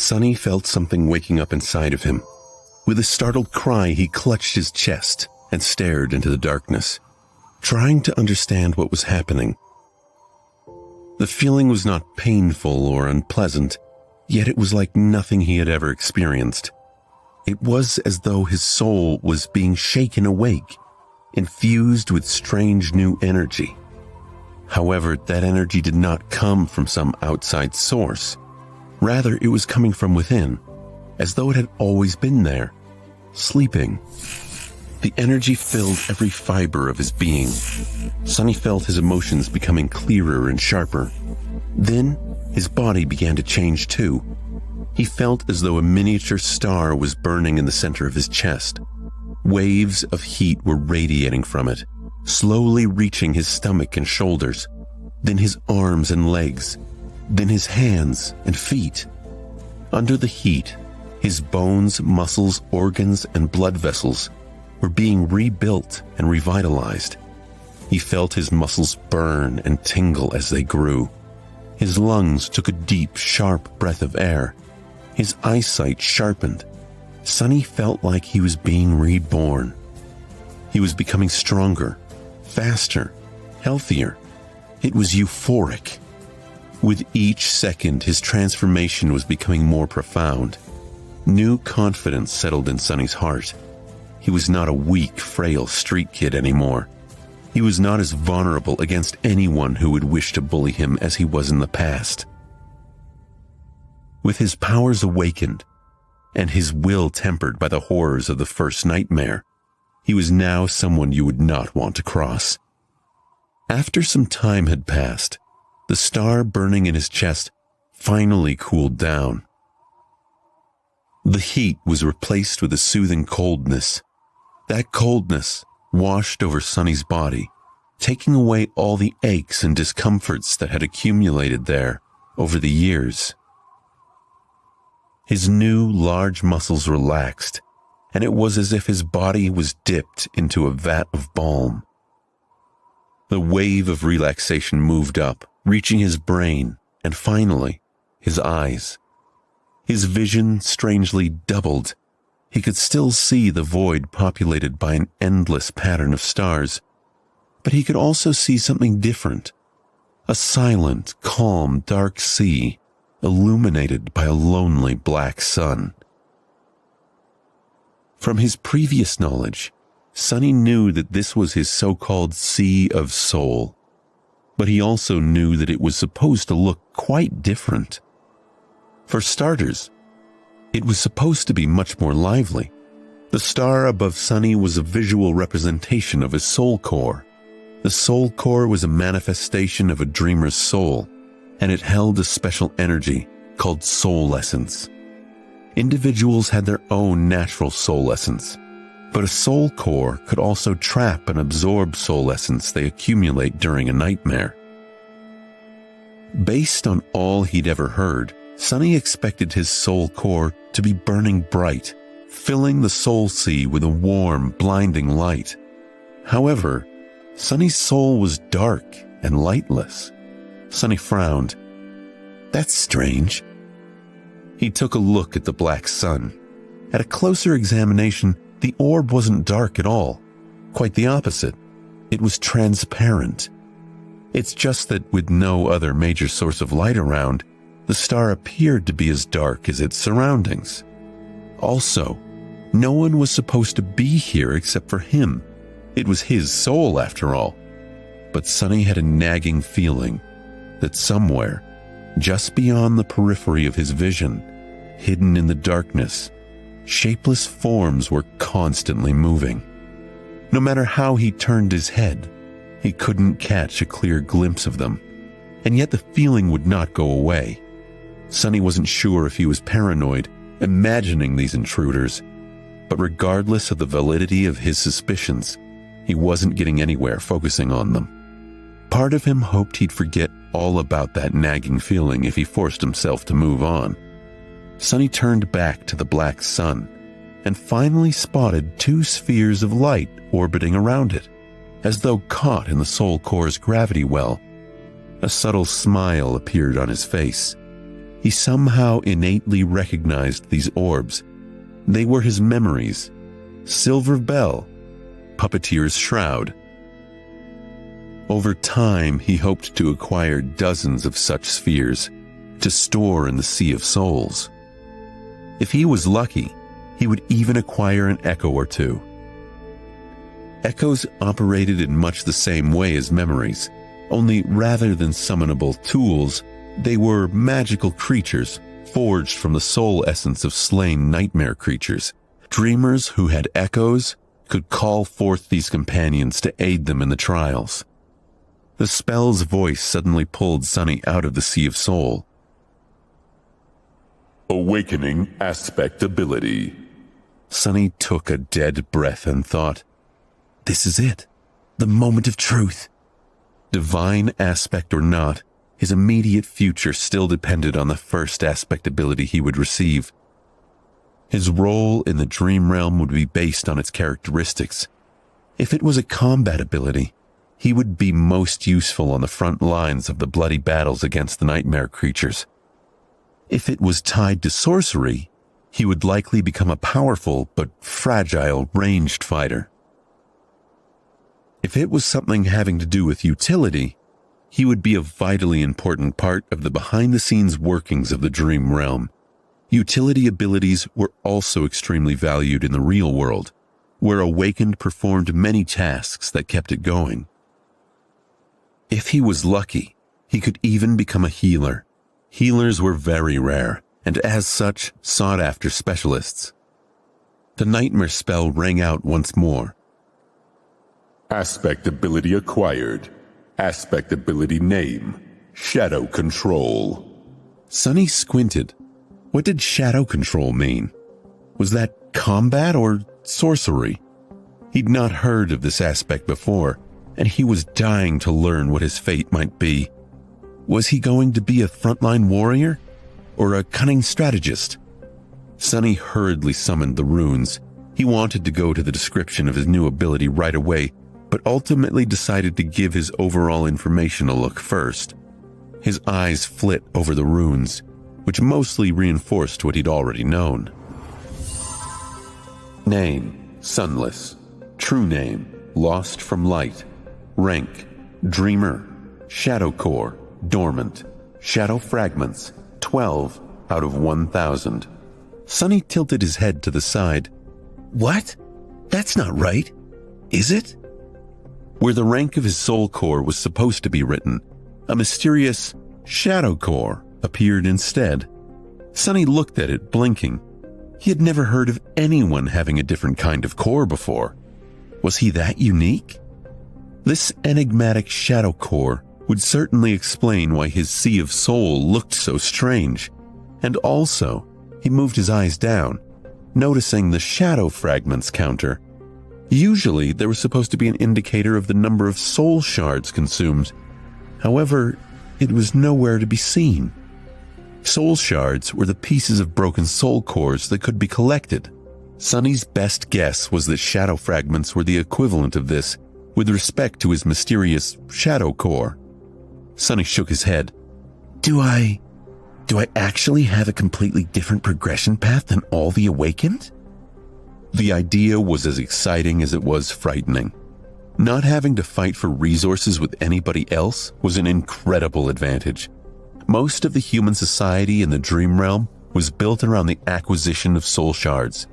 Sunny felt something waking up inside of him. With a startled cry, he clutched his chest and stared into the darkness, trying to understand what was happening. The feeling was not painful or unpleasant, yet it was like nothing he had ever experienced. It was as though his soul was being shaken awake, infused with strange new energy. However, that energy did not come from some outside source. Rather, it was coming from within, as though it had always been there, sleeping. The energy filled every fiber of his being. Sunny felt his emotions becoming clearer and sharper. Then, his body began to change too. He felt as though a miniature star was burning in the center of his chest. Waves of heat were radiating from it, slowly reaching his stomach and shoulders, then his arms and legs, then his hands and feet. Under the heat, his bones, muscles, organs, and blood vessels were being rebuilt and revitalized. He felt his muscles burn and tingle as they grew. His lungs took a deep, sharp breath of air. His eyesight sharpened. Sunny felt like he was being reborn. He was becoming stronger, faster, healthier. It was euphoric. With each second, his transformation was becoming more profound. New confidence settled in Sunny's heart. He was not a weak, frail street kid anymore. He was not as vulnerable against anyone who would wish to bully him as he was in the past. With his powers awakened, and his will tempered by the horrors of the first nightmare, he was now someone you would not want to cross. After some time had passed, the star burning in his chest finally cooled down. The heat was replaced with a soothing coldness. That coldness washed over Sunny's body, taking away all the aches and discomforts that had accumulated there over the years. His new, large muscles relaxed, and it was as if his body was dipped into a vat of balm. The wave of relaxation moved up, reaching his brain, and finally, his eyes. His vision strangely doubled. He could still see the void populated by an endless pattern of stars, but he could also see something different. A silent, calm, dark sea, illuminated by a lonely black sun. From his previous knowledge, Sunny knew that this was his so-called Sea of Soul, but he also knew that it was supposed to look quite different. For starters, it was supposed to be much more lively. The star above Sunny was a visual representation of his soul core. The soul core was a manifestation of a dreamer's soul, and it held a special energy called soul essence. Individuals had their own natural soul essence, but a soul core could also trap and absorb soul essence they accumulate during a nightmare. Based on all he'd ever heard, Sunny expected his soul core to be burning bright, filling the soul sea with a warm, blinding light. However, Sunny's soul was dark and lightless. Sunny frowned. That's strange. He took a look at the black sun. At a closer examination, the orb wasn't dark at all. Quite the opposite. It was transparent. It's just that with no other major source of light around, the star appeared to be as dark as its surroundings. Also, no one was supposed to be here except for him. It was his soul, after all. But Sunny had a nagging feeling that somewhere, just beyond the periphery of his vision, hidden in the darkness, shapeless forms were constantly moving. No matter how he turned his head, he couldn't catch a clear glimpse of them, and yet the feeling would not go away. Sunny wasn't sure if he was paranoid, imagining these intruders, but regardless of the validity of his suspicions, he wasn't getting anywhere focusing on them. Part of him hoped he'd forget all about that nagging feeling if he forced himself to move on. Sunny turned back to the black sun and finally spotted two spheres of light orbiting around it, as though caught in the soul core's gravity well. A subtle smile appeared on his face. He somehow innately recognized these orbs. They were his memories. Silver Bell, Puppeteer's Shroud. Over time, he hoped to acquire dozens of such spheres to store in the Sea of Souls. If he was lucky, he would even acquire an echo or two. Echoes operated in much the same way as memories, only rather than summonable tools, they were magical creatures forged from the soul essence of slain nightmare creatures. Dreamers who had echoes could call forth these companions to aid them in the trials. The spell's voice suddenly pulled Sunny out of the Sea of Soul. Awakening aspect ability. Sunny took a dead breath and thought, this is it, the moment of truth. Divine aspect or not, his immediate future still depended on the first aspect ability he would receive. His role in the dream realm would be based on its characteristics. If it was a combat ability, he would be most useful on the front lines of the bloody battles against the nightmare creatures. If it was tied to sorcery, he would likely become a powerful but fragile ranged fighter. If it was something having to do with utility, he would be a vitally important part of the behind-the-scenes workings of the dream realm. Utility abilities were also extremely valued in the real world, where Awakened performed many tasks that kept it going. If he was lucky, he could even become a healer. Healers were very rare, and as such, sought-after specialists. The nightmare spell rang out once more. Aspect ability acquired. Aspect ability name. Shadow Control. Sunny squinted. What did Shadow Control mean? Was that combat or sorcery? He'd not heard of this aspect before, and he was dying to learn what his fate might be. Was he going to be a frontline warrior? Or a cunning strategist? Sunny hurriedly summoned the runes. He wanted to go to the description of his new ability right away, but ultimately decided to give his overall information a look first. His eyes flit over the runes, which mostly reinforced what he'd already known. Name, Sunless. True name, Lost from Light. Rank, Dreamer. Shadow Core, Dormant. Shadow Fragments, 12 out of 1,000. Sunny tilted his head to the side. What? That's not right. Is it? Where the rank of his soul core was supposed to be written, a mysterious Shadow Core appeared instead. Sunny looked at it, blinking. He had never heard of anyone having a different kind of core before. Was he that unique? This enigmatic Shadow Core would certainly explain why his Sea of Soul looked so strange. And also, he moved his eyes down, noticing the Shadow Fragments counter. Usually, there was supposed to be an indicator of the number of soul shards consumed. However, it was nowhere to be seen. Soul shards were the pieces of broken soul cores that could be collected. Sunny's best guess was that shadow fragments were the equivalent of this with respect to his mysterious shadow core. Sunny shook his head. Do I actually have a completely different progression path than all the Awakened? The idea was as exciting as it was frightening. Not having to fight for resources with anybody else was an incredible advantage. Most of the human society in the dream realm was built around the acquisition of soul shards.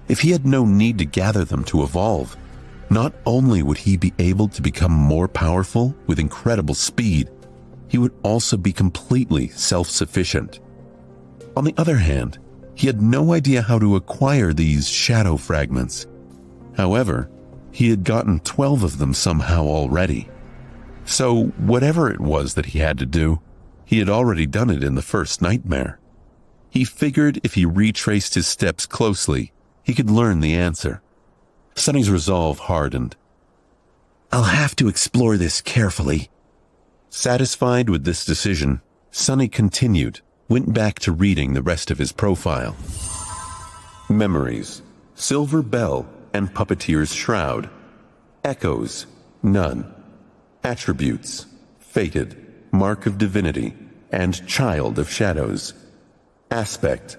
If he had no need to gather them to evolve, not only would he be able to become more powerful with incredible speed, he would also be completely self-sufficient. On the other hand, he had no idea how to acquire these shadow fragments. However, he had gotten 12 of them somehow already. So whatever it was that he had to do, he had already done it in the first nightmare. He figured if he retraced his steps closely, he could learn the answer. Sunny's resolve hardened. I'll have to explore this carefully. Satisfied with this decision, Sunny went back to reading the rest of his profile. Memories, Silver Bell and Puppeteer's Shroud. Echoes, none. Attributes, Fated, Mark of Divinity, and Child of Shadows. Aspect,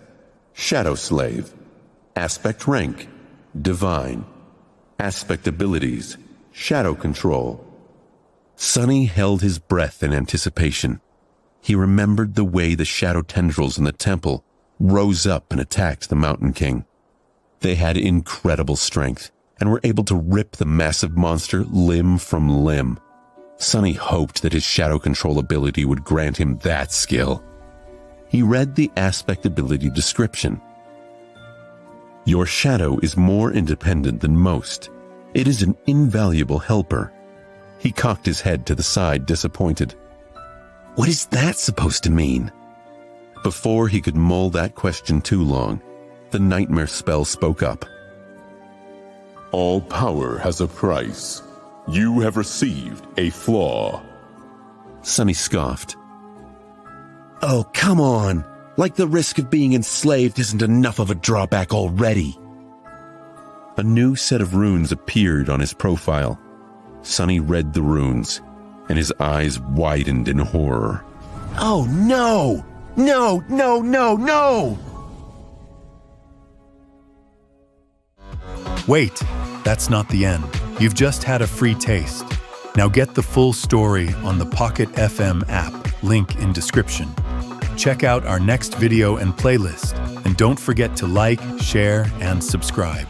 Shadow Slave. Aspect rank, Divine. Aspect abilities, Shadow Control. Sonny held his breath in anticipation. He remembered the way the shadow tendrils in the temple rose up and attacked the Mountain King. They had incredible strength and were able to rip the massive monster limb from limb. Sonny hoped that his shadow control ability would grant him that skill. He read the aspect ability description. Your shadow is more independent than most. It is an invaluable helper. He cocked his head to the side, disappointed. What is that supposed to mean? Before he could mull that question too long, the nightmare spell spoke up. All power has a price. You have received a flaw. Sonny scoffed. Oh, come on! Like the risk of being enslaved isn't enough of a drawback already. A new set of runes appeared on his profile. Sonny read the runes, and his eyes widened in horror. Oh no! No, no, no, no! Wait, that's not the end. You've just had a free taste. Now get the full story on the Pocket FM app, link in description. Check out our next video and playlist, and don't forget to like, share, and subscribe.